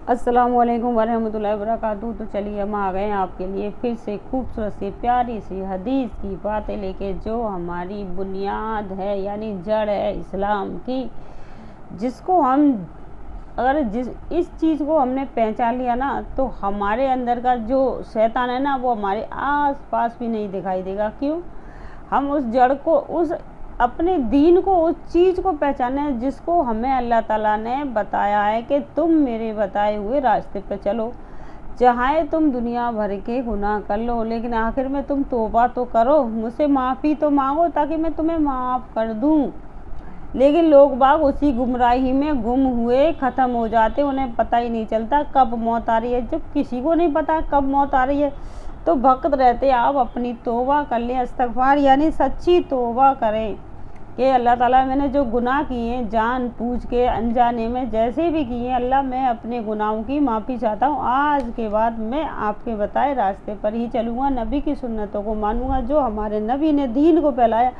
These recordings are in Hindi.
अस्सलामुअलैकुम वरहमतुल्लाहि वबरकातुहू। तो चलिए हम आ गए हैं आपके लिए फिर से खूबसूरत सी प्यारी सी हदीस की बातें लेके, जो हमारी बुनियाद है यानी जड़ है इस्लाम की, जिसको हम इस चीज़ को हमने पहचान लिया ना, तो हमारे अंदर का जो शैतान है ना, वो हमारे आस पास भी नहीं दिखाई देगा। क्यों? हम उस जड़ को, उस अपने दीन को, उस चीज़ को पहचाने जिसको हमें अल्लाह ताला ने बताया है कि तुम मेरे बताए हुए रास्ते पे चलो। चाहे तुम दुनिया भर के गुनाह कर लो, लेकिन आखिर में तुम तौबा तो करो, मुझसे माफ़ी तो मांगो ताकि मैं तुम्हें माफ़ कर दूं। लेकिन लोग बाग उसी गुमराही में गुम हुए ख़त्म हो जाते, उन्हें पता ही नहीं चलता कब मौत आ रही है। जब किसी को नहीं पता कब मौत आ रही है तो भक्त रहते आप अपनी तौबा कर लें, इस्तग़फ़ार यानी सच्ची तौबा करें कि अल्लाह ताला मैंने जो गुनाह किए हैं, जान पूछ के अनजाने में जैसे भी किए हैं, अल्लाह मैं अपने गुनाहों की माफ़ी चाहता हूँ। आज के बाद मैं आपके बताए रास्ते पर ही चलूँगा, नबी की सुन्नतों को मानूँगा, जो हमारे नबी ने दीन को फैलाया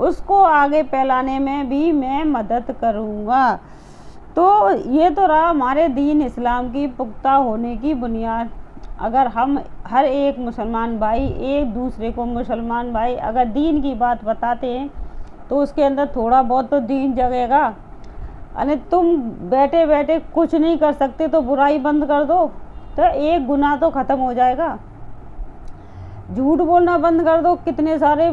उसको आगे फैलाने में भी मैं मदद करूँगा। तो ये तो रहा हमारे दीन इस्लाम की पुख्ता होने की बुनियाद। अगर हम हर एक मुसलमान भाई एक दूसरे को मुसलमान भाई अगर दीन की बात बताते हैं तो उसके अंदर थोड़ा बहुत तो दीन जगेगा। अरे तुम बैठे बैठे कुछ नहीं कर सकते तो बुराई बंद कर दो, तो एक गुनाह तो ख़त्म हो जाएगा। झूठ बोलना बंद कर दो, कितने सारे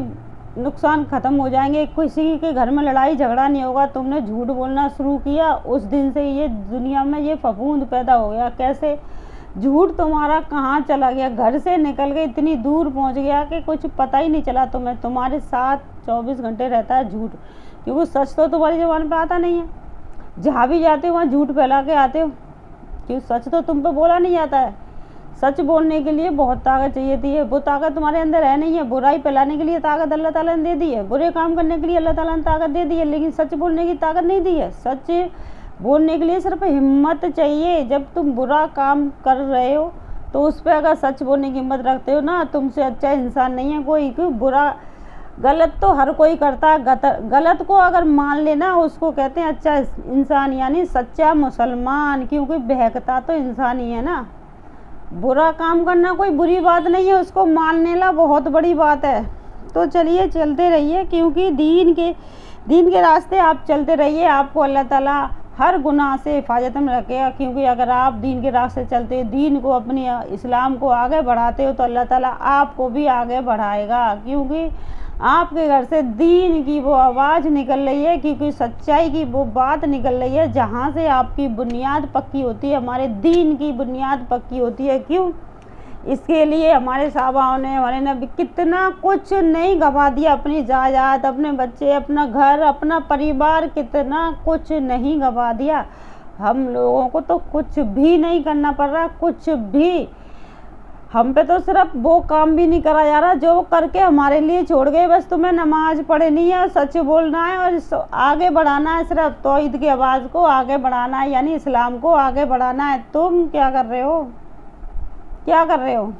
नुकसान ख़त्म हो जाएंगे। किसी के घर में लड़ाई झगड़ा नहीं होगा। तुमने झूठ बोलना शुरू किया, उस दिन से ये दुनिया में ये फफूंद पैदा हो गया। कैसे? झूठ तुम्हारा कहाँ चला गया, घर से निकल के इतनी दूर पहुँच गया कि कुछ पता ही नहीं चला तुम्हें। तुम्हारे साथ 24 घंटे रहता है झूठ, क्योंकि सच तो तुम्हारी ज़बान पे आता नहीं है। जहाँ भी जाते हो वहाँ झूठ फैला के आते हो, क्योंकि सच तो तुम पे बोला नहीं जाता है। सच बोलने के लिए बहुत ताकत चाहिए थी, वो ताकत तुम्हारे अंदर है नहीं है। बुराई फैलाने के लिए ताकत अल्लाह ताला ने दे दी है, बुरे काम करने के लिए अल्लाह ताला ने ताकत दे दी है, लेकिन सच बोलने की ताकत नहीं दी है। सच बोलने के लिए सिर्फ हिम्मत चाहिए। जब तुम बुरा काम कर रहे हो तो उस पर अगर सच बोलने की हिम्मत रखते हो ना, तुमसे अच्छा इंसान नहीं है कोई। क्यों? बुरा गलत तो हर कोई करता है, गलत को अगर मान लेना उसको कहते हैं अच्छा इंसान यानी सच्चा मुसलमान, क्योंकि बहकता तो इंसान ही है ना। बुरा काम करना कोई बुरी बात नहीं है, उसको मानने ला बहुत बड़ी बात है। तो चलिए चलते रहिए, क्योंकि दीन के रास्ते आप चलते रहिए, आपको अल्लाह ताला हर गुनाह से हिफाजत में रखेगा। क्योंकि अगर आप दीन के रास्ते चलते, दीन को, अपनी इस्लाम को आगे बढ़ाते हो तो अल्लाह ताला आपको भी आगे बढ़ाएगा। क्योंकि आपके घर से दीन की वो आवाज़ निकल रही है, क्योंकि सच्चाई की वो बात निकल रही है, जहाँ से आपकी बुनियाद पक्की होती है। हमारे दीन की बुनियाद पक्की होती है। क्यों? इसके लिए हमारे साहबाओं ने, हमारे नबी कितना कुछ नहीं गवा दिया, अपनी जायदाद, अपने बच्चे, अपना घर, अपना परिवार, कितना कुछ नहीं गवा दिया। हम लोगों को तो कुछ भी नहीं करना पड़ रहा, कुछ भी। हम पे तो सिर्फ वो काम भी नहीं करा जा रहा जो वो करके हमारे लिए छोड़ गए। बस तुम्हें नमाज पढ़नी है, सच बोलना है और आगे बढ़ाना है, सिर्फ तौहीद की आवाज़ को आगे बढ़ाना है, यानी इस्लाम को आगे बढ़ाना है। तुम क्या कर रहे हो? क्या कर रहे हो?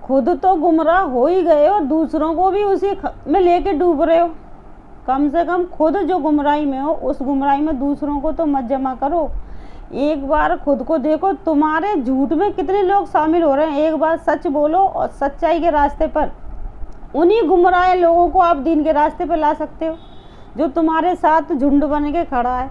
खुद तो गुमराह हो ही गए हो, दूसरों को भी उसी में लेके डूब रहे हो। कम से कम खुद जो गुमराही में हो, उस गुमराही में दूसरों को तो मत जमा करो। एक बार खुद को देखो, तुम्हारे झूठ में कितने लोग शामिल हो रहे हैं। एक बार सच बोलो और सच्चाई के रास्ते पर उन्हीं गुमराह लोगों को आप दीन के रास्ते पर ला सकते हो, जो तुम्हारे साथ झुंड बन के खड़ा है।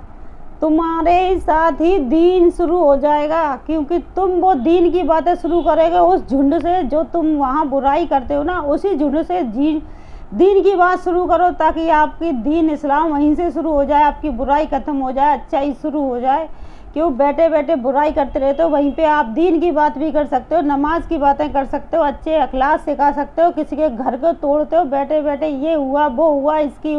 तुम्हारे साथ ही दीन शुरू हो जाएगा, क्योंकि तुम वो दीन की बातें शुरू करोगे उस झुंड से। जो तुम वहाँ बुराई करते हो ना, उसी झुंड से दीन की बात शुरू करो, ताकि आपकी दीन इस्लाम वहीं से शुरू हो जाए, आपकी बुराई ख़त्म हो जाए, अच्छाई शुरू हो जाए। क्यों? बैठे बैठे बुराई करते रहते हो, वहीं पे आप दीन की बात भी कर सकते हो, नमाज की बातें कर सकते हो, अच्छे अखलाक सिखा सकते हो। किसी के घर को तोड़ते हो, बैठे बैठे ये हुआ वो हुआ, इसकी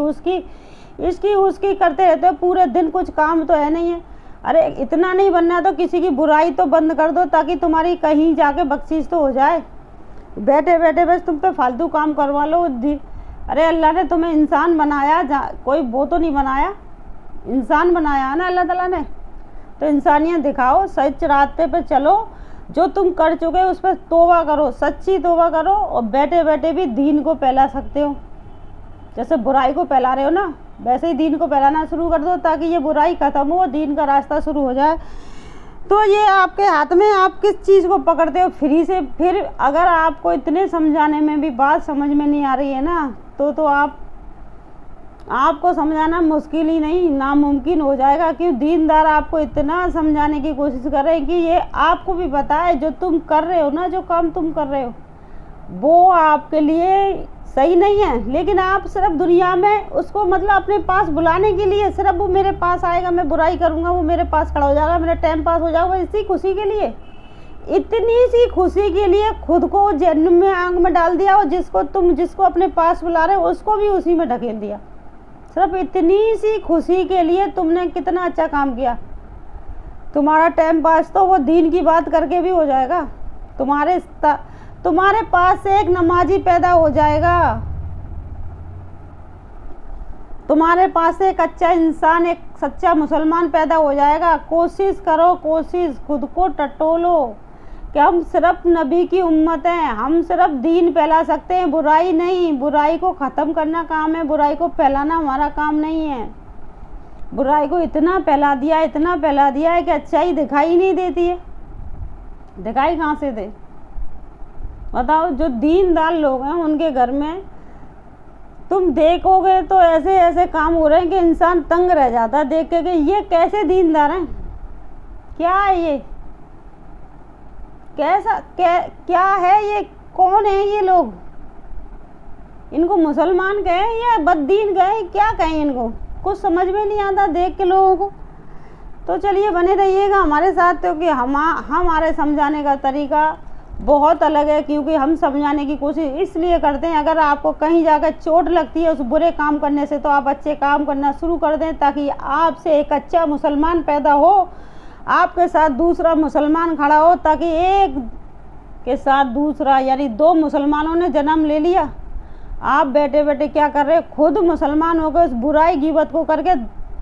उसकी करते रहते हो पूरे दिन, कुछ काम तो है नहीं है। अरे इतना नहीं बनना तो किसी की बुराई तो बंद कर दो, ताकि तुम्हारी कहीं जाके बख्शीश तो हो जाए। बैठे बैठे बस तुम पे फालतू काम करवा लो। अरे अल्लाह ने तुम्हें इंसान बनाया, कोई वो तो नहीं बनाया, इंसान बनाया है ना अल्लाह ताला ने। तो इंसानियत दिखाओ, सच रास्ते पे चलो, जो तुम कर चुके हो उस पर तौबा करो, सच्ची तौबा करो, और बैठे बैठे भी दीन को फैला सकते हो। जैसे बुराई को फैला रहे हो ना, वैसे ही दीन को फैलाना शुरू कर दो, ताकि ये बुराई ख़त्म हो, दीन का रास्ता शुरू हो जाए। तो ये आपके हाथ में, आप किस चीज़ को पकड़ते हो फ्री से। फिर अगर आपको इतने समझाने में भी बात समझ में नहीं आ रही है ना, तो आपको समझाना मुश्किल ही नहीं नामुमकिन हो जाएगा। क्यों दीनदार आपको इतना समझाने की कोशिश कर रहे हैं कि ये आपको भी पता है जो तुम कर रहे हो ना, जो काम तुम कर रहे हो वो आपके लिए सही नहीं है, लेकिन आप सिर्फ दुनिया में उसको मतलब अपने पास बुलाने के लिए, सिर्फ वो मेरे पास आएगा, मैं बुराई करूँगा, वो मेरे पास खड़ा हो जाएगा, मेरा टाइम पास हो जाएगा, इसी खुशी के लिए, इतनी सी खुशी के लिए खुद को जहन्नुम में, आग में डाल दिया। और जिसको अपने पास बुला रहे हो उसको भी उसी में ढकेल दिया। सिर्फ इतनी सी खुशी के लिए तुमने कितना अच्छा काम किया। तुम्हारा टाइम पास तो वो दीन की बात करके भी हो जाएगा। तुम्हारे पास से एक नमाजी पैदा हो जाएगा, तुम्हारे पास से एक अच्छा इंसान, एक सच्चा मुसलमान पैदा हो जाएगा। कोशिश करो, कोशिश खुद को टटोलो कि हम सिर्फ नबी की उम्मत हैं, हम सिर्फ दीन फैला सकते हैं, बुराई नहीं। बुराई को ख़त्म करना काम है, बुराई को फैलाना हमारा काम नहीं है। बुराई को इतना फैला दिया, इतना फैला दिया है कि अच्छाई दिखाई नहीं देती है। दिखाई कहाँ से दे बताओ। जो दीनदार लोग हैं उनके घर में तुम देखोगे तो ऐसे ऐसे काम हो रहे हैं कि इंसान तंग रह जाता है देख के कि ये कैसे दीनदार हैं, क्या है ये, कैसा क्या है ये, कौन है ये लोग, इनको मुसलमान कहें या बददीन कहें, क्या कहें इनको, कुछ समझ में नहीं आता देख के लोगों को। तो चलिए बने रहिएगा हमारे साथ, क्योंकि हमारे समझाने का तरीका बहुत अलग है। क्योंकि हम समझाने की कोशिश इसलिए करते हैं, अगर आपको कहीं जाकर चोट लगती है उस बुरे काम करने से, तो आप अच्छे काम करना शुरू कर दें, ताकि आपसे एक अच्छा मुसलमान पैदा हो, आपके साथ दूसरा मुसलमान खड़ा हो, ताकि एक के साथ दूसरा, यानी दो मुसलमानों ने जन्म ले लिया। आप बैठे बैठे क्या कर रहे, खुद मुसलमान हो गए, उस बुराई गिबत को करके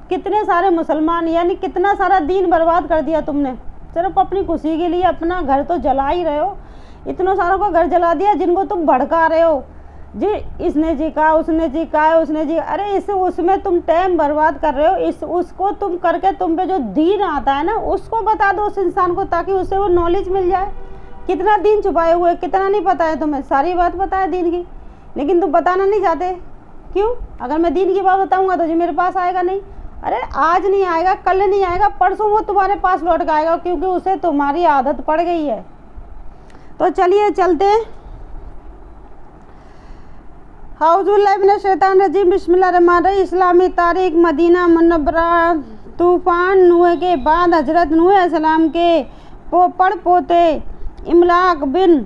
कितने सारे मुसलमान, यानी कितना सारा दीन बर्बाद कर दिया तुमने, सिर्फ अपनी खुशी के लिए। अपना घर तो जला ही रहे हो, इतनों सारों का घर जला दिया जिनको तुम भड़का रहे हो जी, इसने जी कहा, उसने जी कहा, उसने जी, अरे उसमें तुम टाइम बर्बाद कर रहे हो। उसको तुम करके तुम पे जो दीन आता है ना, उसको बता दो उस इंसान को, ताकि उससे वो नॉलेज मिल जाए। कितना दीन छुपाए हुए, कितना नहीं पता है तुम्हें, सारी बात पता है दीन की, लेकिन तुम बताना नहीं चाहते। क्यों? अगर मैं दीन की बात बताऊँगा तो जी मेरे पास आएगा नहीं। अरे आज नहीं आएगा, कल नहीं आएगा, परसों वो तुम्हारे पास लौट कर आएगा, क्योंकि उसे तुम्हारी आदत पड़ गई है। तो चलिए चलते हैं। औज़ुबिल्लाहिमिनश्शैतानिर्रजीम, बिस्मिल्लाहिर्रहमानिर्रहीम। इस्लामी तारीख, मदीना मुनव्वरा। तूफ़ान नूह के बाद हजरत नूह अलैहिस्सलाम के पोते इमलाक बिन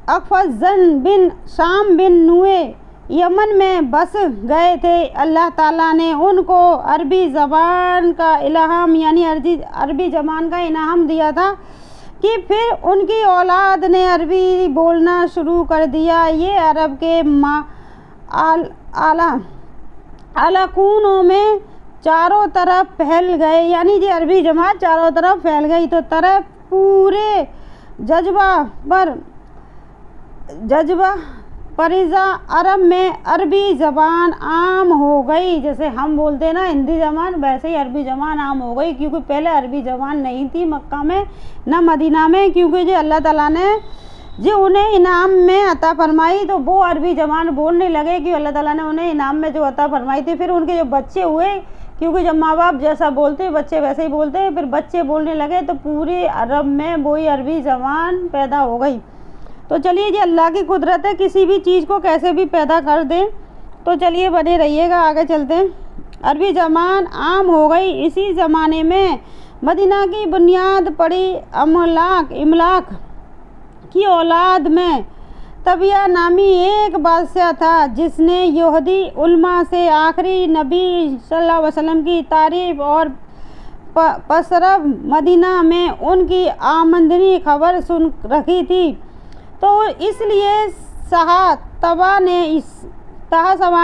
अरफज़न बिन शाम बिन नूह यमन में बस गए थे। अल्लाह ताला ने उनको अरबी ज़बान का इल्हाम, यानी अरबी ज़बान का इनाम दिया था कि फिर उनकी औलाद ने अरबी बोलना शुरू कर दिया। ये अरब के आलाकूनों में चारों तरफ फैल गए, यानी ये अरबी जमात चारों तरफ फैल गई। तो तरफ पूरे जज्बा परिजा अरब में अरबी ज़बान आम हो गई। जैसे हम बोलते हैं ना हिंदी ज़बान, वैसे ही अरबी ज़बान आम हो गई। क्योंकि पहले अरबी ज़बान नहीं थी मक्का में न मदीना में, क्योंकि जो अल्लाह ताला ने जो उन्हें इनाम में अता फरमाई, तो वो अरबी ज़बान बोलने लगे कि अल्लाह ताला ने उन्हें इनाम में जो अता फरमाई थी। फिर उनके जो बच्चे हुए, क्योंकि जब माँ बाप जैसा बोलते हैं बच्चे वैसे ही बोलते हैं, फिर बच्चे बोलने लगे, तो पूरे अरब में वही अरबी ज़बान पैदा हो गई। तो चलिए, ये अल्लाह की कुदरत है, किसी भी चीज़ को कैसे भी पैदा कर दें। तो चलिए बने रहिएगा, आगे चलते हैं। अरबी ज़बान आम हो गई। इसी ज़माने में मदीना की बुनियाद पड़ी। इमलाक की औलाद में तबिया नामी एक बादशाह था, जिसने यहूदी उलमा से आखिरी नबी सल्लल्लाहु अलैहि वसल्लम की तारीफ और पसरब मदीना में उनकी आमदनी खबर सुन रखी थी। तो इसलिए सहाबा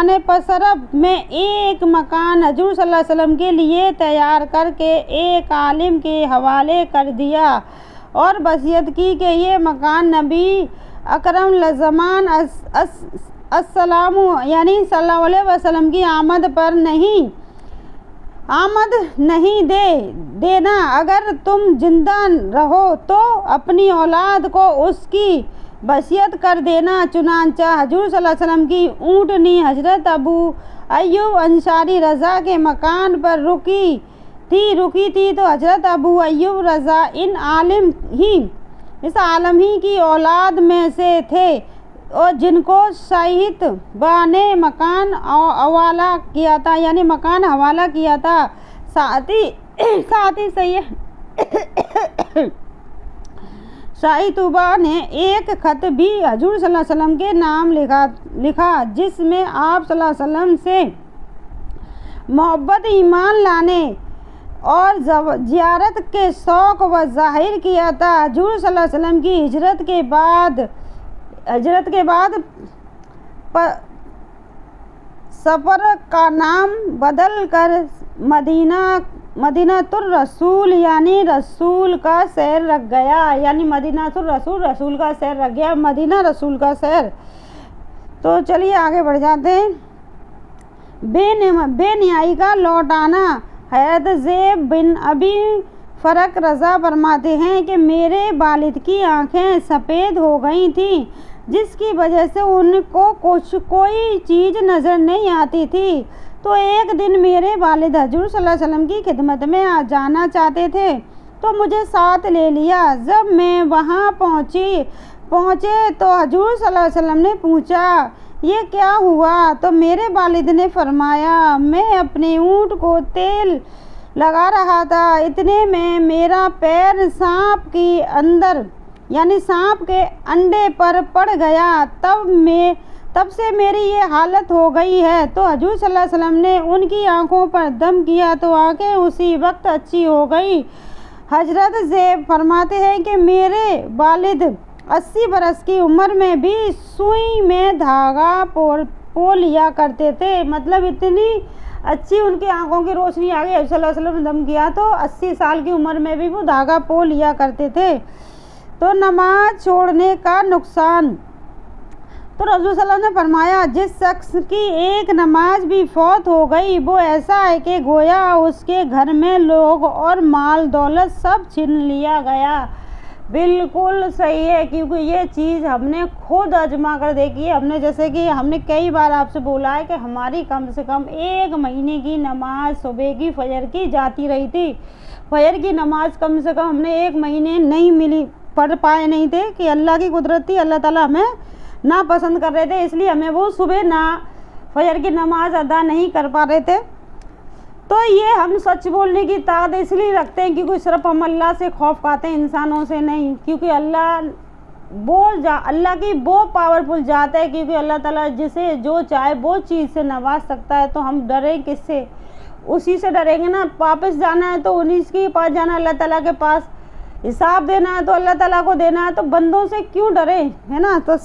ने पसरब में एक मकान हजूर सल्लल्लाहु अलैहि वसल्लम के लिए तैयार करके एक आलिम के हवाले कर दिया और वसीयत की कि ये मकान नबी अकरम ज़मान अस्सलाम यानी सल्लल्लाहु अलैहि वसल्लम की आमद पर नहीं, आमद नहीं देना। अगर तुम जिंदा रहो तो अपनी औलाद को उसकी वसीयत कर देना। चुनांचा हजूर सल्लल्लाहु अलैहि वसल्लम की ऊँटनी हजरत अबू अय्यूब अंसारी रज़ा के मकान पर रुकी थी तो हजरत अबू अय्यूब रज़ा इस आलम ही की औलाद में से थे और जिनको शहीद ने मकान हवाला किया था, यानी मकान हवाला किया था। साथ ही शाही तुबा ने एक खत भी हजूर सल्लल्लाहु अलैहि वसल्लम के नाम लिखा जिसमें आप सल्लल्लाहु अलैहि वसल्लम से मोहब्बत, ईमान लाने और ज़ियारत के शौक़ व ज़ाहिर किया था। हजूर सल्लल्लाहु अलैहि वसल्लम की हिजरत के बाद सफ़र का नाम बदल कर मदीनातुर रसूल यानी रसूल का शहर रख गया, यानी मदीनातुर रसूल का शहर रख गया, मदीना रसूल का शहर। तो चलिए आगे बढ़ जाते हैं। बेनियाई का लौटाना। हज़रत ज़ैद बिन अबी फ़रक रज़ा फरमाते हैं कि मेरे वालिद की आँखें सफ़ेद हो गई थीं जिसकी वजह से उनको कोई चीज़ नज़र नहीं आती थी। तो एक दिन मेरे वालिद हजूर सल्लल्लाहु अलैहि वसल्लम की खिदमत में जाना चाहते थे तो मुझे साथ ले लिया। जब मैं वहाँ पहुँचे तो हजूर सल्लल्लाहु अलैहि वसल्लम ने पूछा ये क्या हुआ? तो मेरे वालिद ने फरमाया मैं अपने ऊँट को तेल लगा रहा था, इतने में मेरा पैर सांप के अंडे पर पड़ गया। तब से मेरी ये हालत हो गई है। तो हजूर सल्लल्लाहु अलैहि वसल्लम ने उनकी आंखों पर दम किया तो आंखें उसी वक्त अच्छी हो गई। हजरत ज़ैद फरमाते हैं कि मेरे वालिद 80 बरस की उम्र में भी सुई में धागा पो लिया करते थे, मतलब इतनी अच्छी उनकी आंखों की रोशनी आ गई। हजूर सल्लल्लाहु अलैहि वसल्लम ने दम किया तो 80 साल की उम्र में भी वो धागा पो लिया करते थे। तो नमाज छोड़ने का नुकसान। तो रसूल सल्लल्लाहु अलैहि वसल्लम ने फरमाया जिस शख्स की एक नमाज भी फौत हो गई वो ऐसा है कि गोया उसके घर में लोग और माल दौलत सब छीन लिया गया। बिल्कुल सही है, क्योंकि ये चीज़ हमने खुद आजमा कर देखी है। हमने जैसे कि हमने कई बार आपसे बोला है कि हमारी कम से कम 1 महीने की नमाज सुबह की फजर की जाती रही थी। फजर की नमाज कम से कम हमने 1 महीने नहीं मिली, पढ़ पाए नहीं थे कि अल्लाह की कुदरत थी, अल्लाह ताला हमें ना पसंद कर रहे थे, इसलिए हमें वो सुबह ना फजर की नमाज अदा नहीं कर पा रहे थे। तो ये हम सच बोलने की ताकत इसलिए रखते हैं क्योंकि सिर्फ हम अल्लाह से खौफ खाते हैं, इंसानों से नहीं, क्योंकि अल्लाह की वो पावरफुल जात है, क्योंकि अल्लाह ताला जिसे जो चाहे वो चीज़ से नवाज सकता है। तो हम डरें किससे? उसी से डरेंगे ना। वापस जाना है तो उन्हीं के पास जाना, अल्लाह ताला के पास। हिसाब देना है तो अल्लाह ताला को देना है, तो बंदों से क्यों डरे, है ना। तो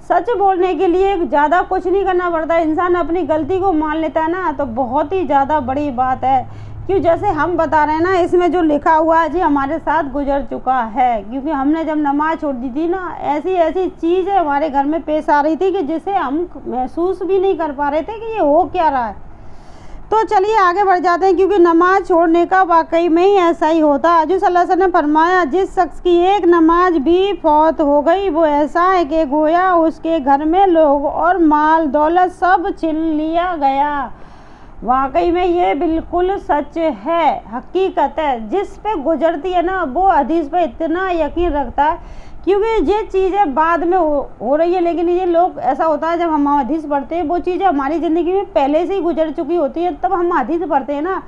सच बोलने के लिए ज़्यादा कुछ नहीं करना पड़ता, इंसान अपनी गलती को मान लेता है ना, तो बहुत ही ज़्यादा बड़ी बात है। क्यों, जैसे हम बता रहे हैं ना, इसमें जो लिखा हुआ है जी हमारे साथ गुजर चुका है। क्योंकि हमने जब नमाज छोड़ दी थी ना, ऐसी चीज़ें हमारे घर में पेश आ रही थी कि जिसे हम महसूस भी नहीं कर पा रहे थे कि ये हो क्या रहा है। तो चलिए आगे बढ़ जाते हैं, क्योंकि नमाज छोड़ने का वाकई में ही ऐसा ही होता है। हजूर सल्लल्लाहु अलैहि वसल्लम ने फरमाया जिस शख्स की एक नमाज भी फौत हो गई वो ऐसा है कि गोया उसके घर में लोग और माल दौलत सब छीन लिया गया। वाकई में ये बिल्कुल सच है, हकीकत है। जिस पे गुजरती है ना वो हदीस पे इतना यकीन रखता है, क्योंकि ये चीज़ें बाद में हो रही है, लेकिन ये लोग ऐसा होता है जब हम हदीस पढ़ते हैं वो चीज़ें हमारी ज़िंदगी में पहले से ही गुजर चुकी होती है, तब हम हदीस पढ़ते हैं ना,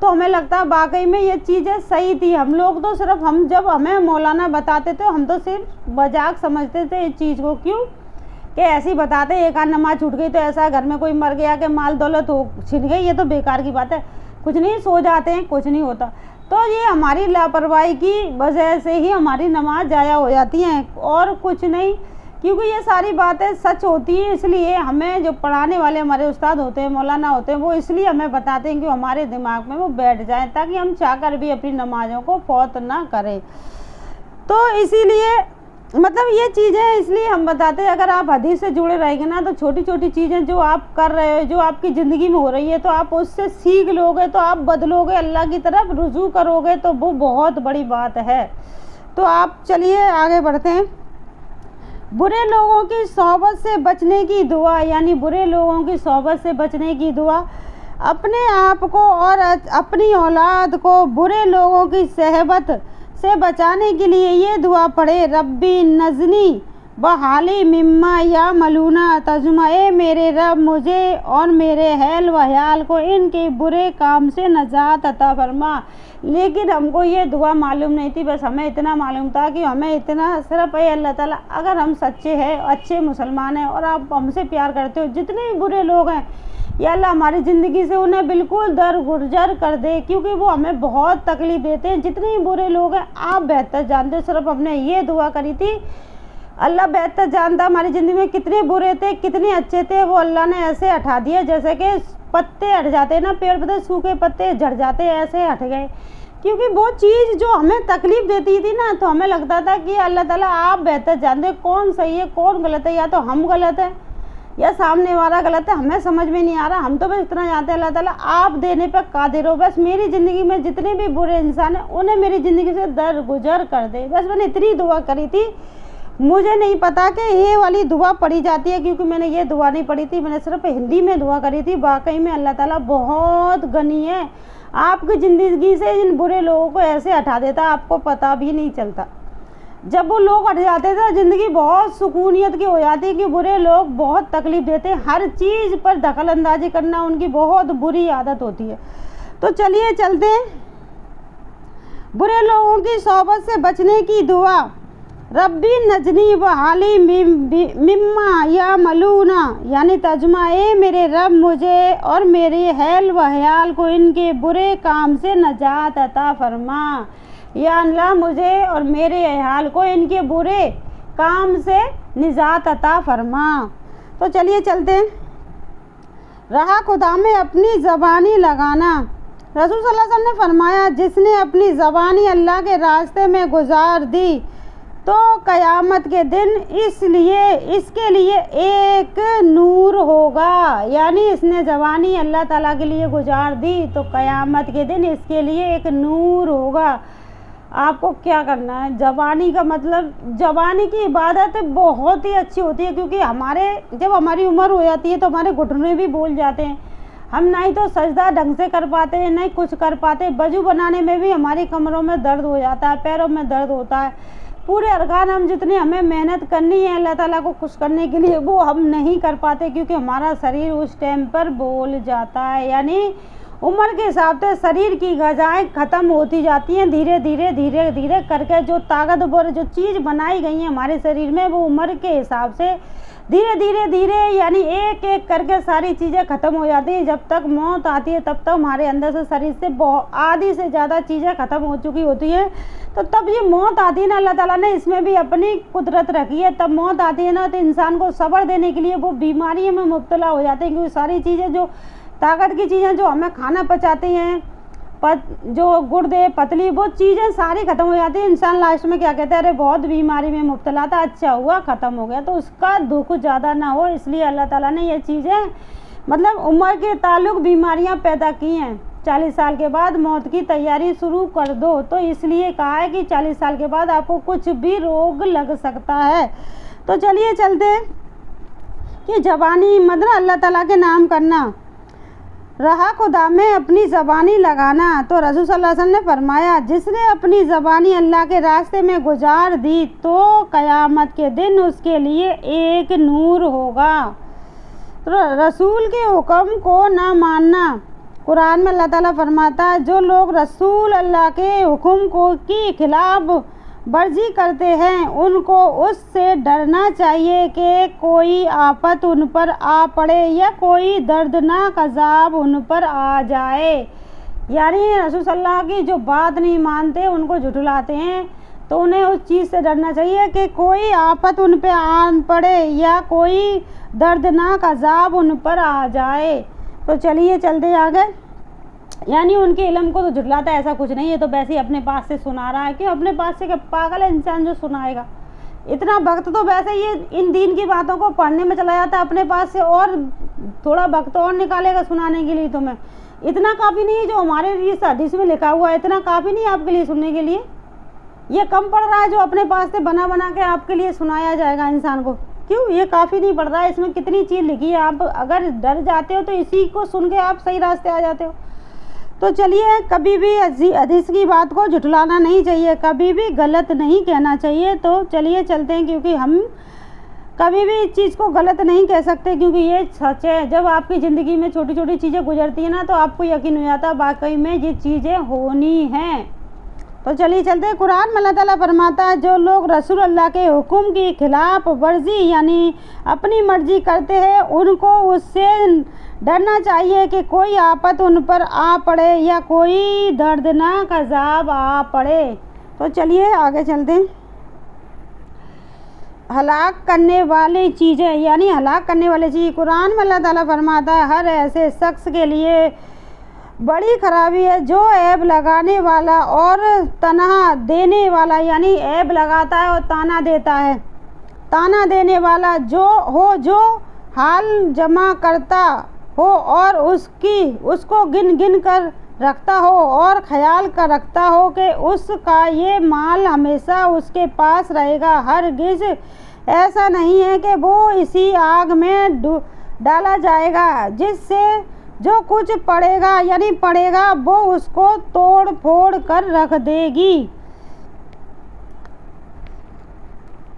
तो हमें लगता है वाकई में ये चीज़ें सही थी। हम लोग तो सिर्फ जब हमें मौलाना बताते थे हम तो सिर्फ मजाक समझते थे इस चीज़ को। क्यों कि ऐसे ही बताते, एक आध नमाज छूट गई तो ऐसा घर में कोई मर गया कि माल दौलत हो छिन गई, ये तो बेकार की बात है, कुछ नहीं, सो जाते हैं, कुछ नहीं होता। तो ये हमारी लापरवाही की वजह से ही हमारी नमाज ज़ाया हो जाती हैं और कुछ नहीं, क्योंकि ये सारी बातें सच होती हैं। इसलिए हमें जो पढ़ाने वाले हमारे उस्ताद होते हैं, मौलाना होते हैं, वो इसलिए हमें बताते हैं कि हमारे दिमाग में वो बैठ जाए, ताकि हम चाहकर भी अपनी नमाज़ों को फौत ना करें। तो इसीलिए मतलब ये चीज़ें इसलिए हम बताते हैं, अगर आप हदीस से जुड़े रहेंगे ना तो छोटी छोटी चीज़ें जो आप कर रहे हो, जो आपकी ज़िंदगी में हो रही है, तो आप उससे सीख लोगे, तो आप बदलोगे, अल्लाह की तरफ रुजू करोगे, तो वो बहुत बड़ी बात है। तो आप चलिए आगे बढ़ते हैं। बुरे लोगों की सोहबत से बचने की दुआ, यानी बुरे लोगों की सोहबत से बचने की दुआ। अपने आप को और अपनी औलाद को बुरे लोगों की सहबत से बचाने के लिए ये दुआ पढ़े, रब्बी नजनी बहाली मिम्मा या मलूना तजुमा, ए मेरे रब मुझे और मेरे हैल वहयाल को इनके बुरे काम से नजात अता फरमा। लेकिन हमको ये दुआ मालूम नहीं थी, बस हमें इतना मालूम था कि हमें इतना सिर्फ ए अल्लाह ताला, अगर हम सच्चे हैं, अच्छे मुसलमान हैं और आप हमसे प्यार करते हो, जितने भी बुरे लोग हैं या अल्लाह हमारी ज़िंदगी से उन्हें बिल्कुल दरगुजर कर दे, क्योंकि वो हमें बहुत तकलीफ़ देते हैं। जितने भी बुरे लोग हैं आप बेहतर जानते हो, सिर्फ हमने ये दुआ करी थी, अल्लाह बेहतर जानता हमारी ज़िंदगी में कितने बुरे थे कितने अच्छे थे, वो अल्लाह ने ऐसे हटा दिए जैसे कि पत्ते हट जाते हैं ना, पेड़ पत्ते सूखे पत्ते झड़ जाते हैं, ऐसे हट गए। क्योंकि वो चीज़ जो हमें तकलीफ़ देती थी ना, तो हमें लगता था कि अल्लाह ताला आप बेहतर जानते कौन सही है कौन गलत है, या तो हम गलत हैं या सामने वाला गलत है, हमें समझ में नहीं आ रहा। हम तो बस इतना जानते हैं अल्लाह ताला आप देने पर कादिर हो, बस मेरी ज़िंदगी में जितने भी बुरे इंसान हैं उन्हें मेरी ज़िंदगी से दरगुजर कर दे। बस मैंने इतनी दुआ करी थी। मुझे नहीं पता कि ये वाली दुआ पढ़ी जाती है, क्योंकि मैंने ये दुआ नहीं पढ़ी थी, मैंने सिर्फ हिंदी में दुआ करी थी। वाकई में अल्लाह ताला बहुत गनी है, आपकी ज़िंदगी से इन बुरे लोगों को ऐसे हटा देता आपको पता भी नहीं चलता। जब वो लोग हट जाते थे ज़िंदगी बहुत सुकूनियत की हो जाती है, कि बुरे लोग बहुत तकलीफ़ देते हैं, हर चीज़ पर दखल अंदाजी करना उनकी बहुत बुरी आदत होती है। तो चलिए चलते हैं। बुरे लोगों की सोहबत से बचने की दुआ, रब्बी नजनी व हाली मिम्मा या मलूना, यानी तर्जुमा, ए मेरे रब मुझे और मेरे हैल व हयाल को इनके बुरे काम से नजात अता फरमा। या अल्लाह मुझे और मेरे अहल को इनके बुरे काम से निजात अता फरमा। तो चलिए चलते हैं। रहा खुदा में अपनी ज़बानी लगाना, रसूल सल्लल्लाहु अलैहि वसल्लम ने फरमाया, जिसने अपनी ज़बानी अल्लाह के रास्ते में गुजार दी तो क़यामत के दिन इसके लिए एक नूर होगा। यानी इसने ज़बानी अल्लाह ताला के लिए गुजार दी तो क़यामत के दिन इसके लिए एक नूर होगा। आपको क्या करना है, ज़बानी का मतलब, ज़बानी की इबादत बहुत ही अच्छी होती है, क्योंकि जब हमारी उम्र हो जाती है तो हमारे घुटने भी बोल जाते हैं, हम ना ही तो सजदा ढंग से कर पाते हैं, नहीं कुछ कर पाते। वजू बनाने में भी हमारी कमरों में दर्द हो जाता है, पैरों में दर्द होता है। पूरे अरकान हम जितनी हमें मेहनत करनी है अल्लाह ताला को खुश करने के लिए, वो हम नहीं कर पाते, क्योंकि हमारा शरीर उस टाइम पर बोल जाता है। यानी उम्र के हिसाब से शरीर की ग़िज़ाएँ ख़त्म होती जाती हैं, धीरे धीरे करके जो ताकतवर जो चीज़ बनाई गई है हमारे शरीर में, वो उम्र के हिसाब से धीरे यानी एक एक करके सारी चीज़ें ख़त्म हो जाती हैं। जब तक मौत आती है तब तक हमारे अंदर से शरीर से बहुत आधी से ज़्यादा चीज़ें ख़त्म हो चुकी होती हैं। तो तब ये मौत आती है ना, अल्लाह ताला ने इसमें भी अपनी कुदरत रखी है। तब मौत आती है ना, तो इंसान को सब्र देने के लिए वो बीमारियों में मुब्तला हो जाते हैं, क्योंकि सारी चीज़ें जो ताकत की चीज़ें जो हमें खाना पचाती हैं, जो गुर्दे पतली, वो चीज़ें सारी ख़त्म हो जाती है। इंसान लास्ट में क्या कहता है, अरे बहुत बीमारी में मुब्तला था, अच्छा हुआ ख़त्म हो गया। तो उसका दुख ज़्यादा ना हो, इसलिए अल्लाह ताला ने ये चीज़ें मतलब उम्र के ताल्लुक बीमारियां पैदा की हैं। 40 साल के बाद मौत की तैयारी शुरू कर दो, तो इसलिए कहा है कि 40 साल के बाद आपको कुछ भी रोग लग सकता है। तो चलिए चलते हैं कि ज़बानी मतलब अल्लाह ताला के नाम करना, रहा खुदा में अपनी ज़बानी लगाना। तो रसूल सल्लल्लाहु अलैहि वसल्लम ने फरमाया, जिसने अपनी ज़बानी अल्लाह के रास्ते में गुजार दी तो क़यामत के दिन उसके लिए एक नूर होगा। तो रसूल के हुक्म को ना मानना, कुरान में अल्लाह ताला फरमाता है, जो लोग रसूल अल्लाह के हुक्म को की खिलाफ वर्जी करते हैं उनको उससे डरना चाहिए कि कोई आफत उन पर आ पड़े या कोई दर्दनाक अजाब उन पर आ जाए। यानी रसूल सल्लल्लाहु अलैहि वसल्लम की जो बात नहीं मानते, उनको झुठलाते हैं, तो उन्हें उस चीज़ से डरना चाहिए कि कोई आफत उन पर आन पड़े या कोई दर्दनाक अजाब उन पर आ जाए। तो चलिए चलते आगे। यानी उनके इल्म को तो झुठलाता है, ऐसा कुछ नहीं है, तो वैसे ही अपने पास से सुना रहा है। क्यों अपने पास से, क्या पागल है इंसान जो सुनाएगा, इतना वक्त तो वैसे ये इन दीन की बातों को पढ़ने में चला जाता है अपने पास से, और थोड़ा वक्त और निकालेगा सुनाने के लिए तुम्हें। इतना काफ़ी नहीं है जो हमारे इस हदीस में लिखा हुआ है, इतना काफ़ी नहीं आपके लिए सुनने के लिए। ये कम पड़ रहा है जो अपने पास से बना बना के आपके लिए सुनाया जाएगा इंसान को। क्यों? ये काफ़ी नहीं पड़ रहा है, इसमें कितनी चीज़ लिखी है। आप अगर डर जाते हो तो इसी को सुन के आप सही रास्ते आ जाते हो। तो चलिए, कभी भी हदीस की बात को झुठलाना नहीं चाहिए, कभी भी गलत नहीं कहना चाहिए। तो चलिए चलते हैं, क्योंकि हम कभी भी इस चीज़ को गलत नहीं कह सकते, क्योंकि ये सच है। जब आपकी ज़िंदगी में छोटी छोटी चीज़ें गुजरती हैं ना, तो आपको यकीन हो जाता है वाकई में ये चीज़ें होनी हैं। तो चलिए चलते हैं। कुरान में अल्लाह ताला फरमाता है, जो लोग रसूल अल्लाह के हुक्म की खिलाफ वर्जी यानी अपनी मर्जी करते हैं, उनको उससे डरना चाहिए कि कोई आफत उन पर आ पड़े या कोई दर्दनाक अजाब आ पड़े। तो चलिए आगे चलते हैं। हलाक करने वाली चीज़ें यानी हलाक करने वाली चीज़, कुरान में अल्लाह ताला फरमाता है, हर ऐसे शख्स के लिए बड़ी खराबी है जो ऐब लगाने वाला और तना देने वाला, यानी ऐब लगाता है और ताना देता है। ताना देने वाला जो हाल जमा करता हो और उसको गिन गिन कर रखता हो और ख्याल कर रखता हो कि उसका ये माल हमेशा उसके पास रहेगा। हरगिज़ ऐसा नहीं है कि वो इसी आग में डाला जाएगा जिससे जो कुछ पड़ेगा वो उसको तोड़ फोड़ कर रख देगी।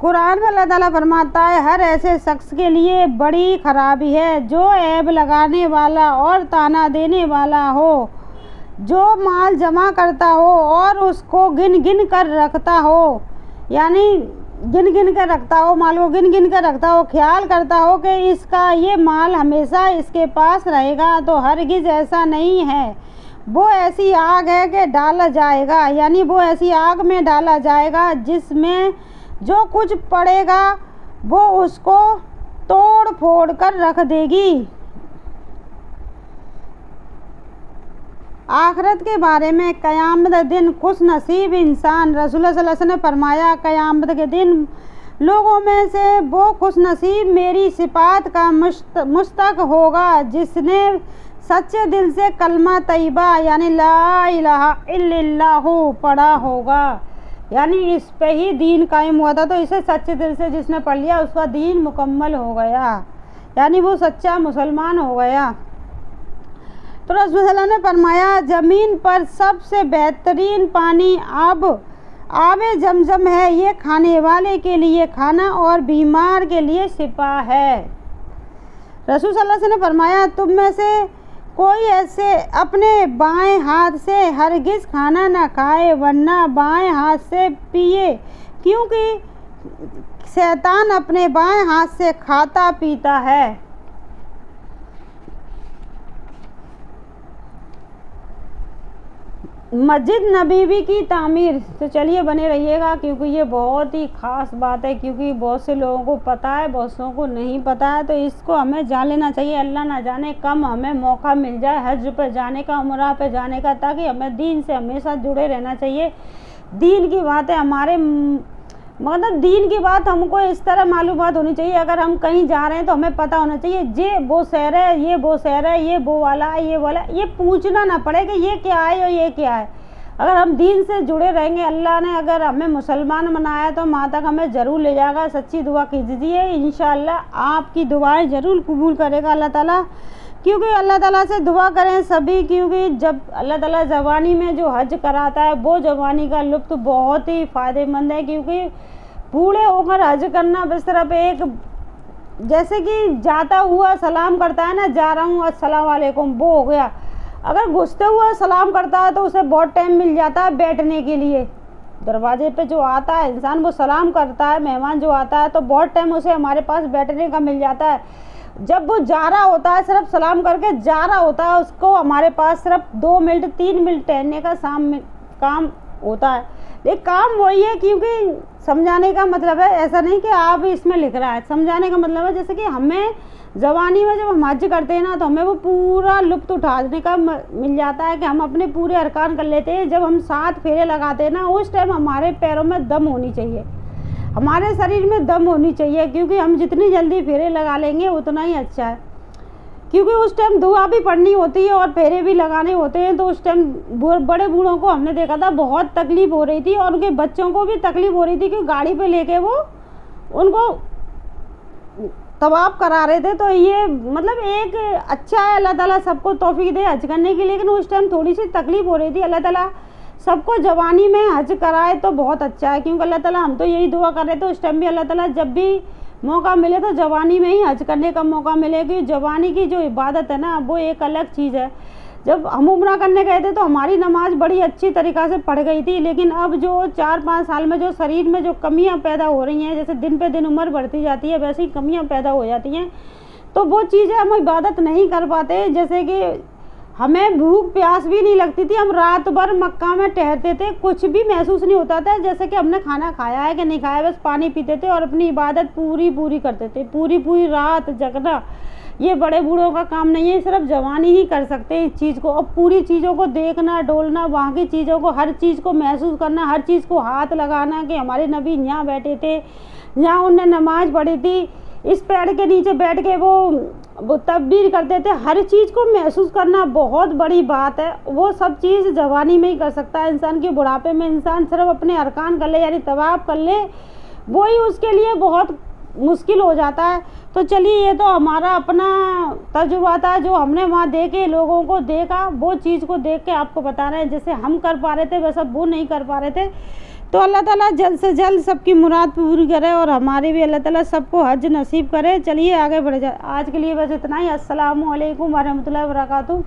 कुरान में अल्लाह ताला फरमाता है, हर ऐसे शख्स के लिए बड़ी खराबी है जो ऐब लगाने वाला और ताना देने वाला हो, जो माल जमा करता हो और उसको गिन गिन कर रखता हो, यानी गिन गिन कर रखता हो, माल को गिन गिन कर रखता हो, ख्याल करता हो कि इसका ये माल हमेशा इसके पास रहेगा। तो हरगिज़ ऐसा नहीं है, वो ऐसी आग है कि डाला जाएगा, यानी वो ऐसी आग में डाला जाएगा जिसमें जो कुछ पड़ेगा वो उसको तोड़ फोड़ कर रख देगी। आखिरत के बारे में, क़यामत दिन खुश नसीब इंसान, रसूलुल्लाह सल्लल्लाहु अलैहि वसल्लम ने फरमाया, क़यामत के दिन लोगों में से वो खुश नसीब मेरी सिफात का मुस्तक होगा जिसने सच्चे दिल से कलमा तैयबा यानी ला इलाहा इल्लल्लाहु पढ़ा होगा, यानी इस पे ही दीन कायम हुआ था। तो इसे सच्चे दिल से जिसने पढ़ लिया उसका दीन मुकम्मल हो गया, यानी वो सच्चा मुसलमान हो गया। तो रसूल सल्लल्लाहु अलैहि वसल्लम ने फरमाया, ज़मीन पर सबसे बेहतरीन पानी आबे जमजम है, ये खाने वाले के लिए खाना और बीमार के लिए शिफा है। रसूल सल्लल्लाहु अलैहि वसल्लम ने फरमाया, तुम में से कोई ऐसे अपने बाएं हाथ से हरगिज़ खाना न खाए वरना बाएं हाथ से पिए, क्योंकि शैतान अपने बाएं हाथ से खाता पीता है। मस्जिद नबवी की तामीर। तो चलिए बने रहिएगा, क्योंकि ये बहुत ही ख़ास बात है, क्योंकि बहुत से लोगों को पता है, बहुत से लोगों को नहीं पता है। तो इसको हमें जान लेना चाहिए। अल्लाह ना जाने कम हमें मौका मिल जाए हज पे जाने का, उम्रा पे जाने का, ताकि हमें दीन से हमेशा जुड़े रहना चाहिए। दीन की बातें हमारे मतलब दीन की बात हमको इस तरह मालूमात होनी चाहिए। अगर हम कहीं जा रहे हैं तो हमें पता होना चाहिए ये वो शहर है, ये वो शहर है, ये वो वाला है, ये वाला, ये पूछना ना पड़े कि ये क्या है और ये क्या है। अगर हम दीन से जुड़े रहेंगे, अल्लाह ने अगर हमें मुसलमान बनाया तो वहाँ तक हमें ज़रूर ले जाएगा। सच्ची दुआ कीजिए, इंशाअल्लाह आपकी दुआएं ज़रूर कबूल करेगा अल्लाह ताला। क्योंकि अल्लाह ताला से दुआ करें सभी, क्योंकि जब अल्लाह ताला ज़बानी में जो हज कराता है वो ज़बानी का लुत्फ़ बहुत ही फ़ायदेमंद है। क्योंकि बूढ़े होकर हज करना बस सिर्फ एक जैसे कि जाता हुआ सलाम करता है ना, जा रहा हूँ अस्सलाम वालेकुम, वो हो गया। अगर घुसते हुआ सलाम करता है तो उसे बहुत टाइम मिल जाता है बैठने के लिए। दरवाजे पे जो आता है इंसान वो सलाम करता है, मेहमान जो आता है तो बहुत टाइम उसे हमारे पास बैठने का मिल जाता है। जब वो जा रहा होता है, सिर्फ सलाम करके जा रहा होता है, उसको हमारे पास सिर्फ 2 मिनट 3 मिनट ठहरने का काम होता है। लेकिन काम वही है, क्योंकि समझाने का मतलब है, ऐसा नहीं कि आप इसमें लिख रहा है, समझाने का मतलब है जैसे कि हमें ज़बानी में जब हम हज करते हैं ना तो हमें वो पूरा लुत्फ़ उठाने का मिल जाता है कि हम अपने पूरे अरकान कर लेते हैं। जब हम 7 फेरे लगाते हैं ना, उस टाइम हमारे पैरों में दम होनी चाहिए, हमारे शरीर में दम होनी चाहिए, क्योंकि हम जितनी जल्दी फेरे लगा लेंगे उतना ही अच्छा है। क्योंकि उस टाइम दुआ भी पढ़नी होती है और फेरे भी लगाने होते हैं। तो उस टाइम बड़े बूढ़ों को हमने देखा था बहुत तकलीफ हो रही थी, और उनके बच्चों को भी तकलीफ हो रही थी, क्योंकि गाड़ी पे लेके वो उनको तवाफ करा रहे थे। तो ये मतलब एक अच्छा है, अल्लाह ताला सबको तौफीक दे हज करने की। लेकिन उस टाइम थोड़ी सी तकलीफ हो रही थी। अल्लाह ताला सबको जवानी में हज कराए तो बहुत अच्छा है, क्योंकि अल्लाह ताला, हम तो यही दुआ कर रहे थे उस टाइम भी, अल्लाह ताला जब भी मौका मिले तो जवानी में ही हज करने का मौका मिले। क्योंकि जवानी की जो इबादत है ना, वो एक अलग चीज़ है। जब हम उम्रा करने गए थे तो हमारी नमाज बड़ी अच्छी तरीक़ा से पढ़ गई थी, लेकिन अब जो 4-5 साल में जो शरीर में जो कमियां पैदा हो रही हैं, जैसे दिन पे दिन उम्र बढ़ती जाती है वैसे ही कमियां पैदा हो जाती हैं, तो वो चीज़ें हम इबादत नहीं कर पाते। जैसे कि हमें भूख प्यास भी नहीं लगती थी, हम रात भर मक्का में ठहरते थे, कुछ भी महसूस नहीं होता था जैसे कि हमने खाना खाया है कि नहीं खाया, बस पानी पीते थे और अपनी इबादत पूरी करते थे। पूरी रात जगना ये बड़े बूढ़ों का काम नहीं है, सिर्फ जवानी ही कर सकते हैं इस चीज़ को। और पूरी चीज़ों को देखना, डोलना, वहाँ की चीज़ों को, हर चीज़ को महसूस करना, हर चीज़ को हाथ लगाना कि हमारे नबी यहाँ बैठे थे, यहाँ उनने नमाज पढ़ी थी, इस पेड़ के नीचे बैठ के वो तकबीर करते थे। हर चीज़ को महसूस करना बहुत बड़ी बात है। वो सब चीज़ जवानी में ही कर सकता है इंसान। के बुढ़ापे में इंसान सिर्फ अपने अरकान कर ले, यानी तवाफ कर ले, वही उसके लिए बहुत मुश्किल हो जाता है। तो चलिए, ये तो हमारा अपना तजुर्बा था जो हमने वहाँ देखे, लोगों को देखा, वो चीज़ को देख के आपको बता रहे हैं। जैसे हम कर पा रहे थे वैसा वो नहीं कर पा रहे थे। तो अल्लाह ताला जल्द से जल्द सबकी मुराद पूरी करे और हमारी भी अल्लाह ताला सबको हज नसीब करे। चलिए आगे बढ़ जाए। आज के लिए बस इतना ही। अस्सलामु अलैकुम वरहमतुल्लाहि वबरकातुहू।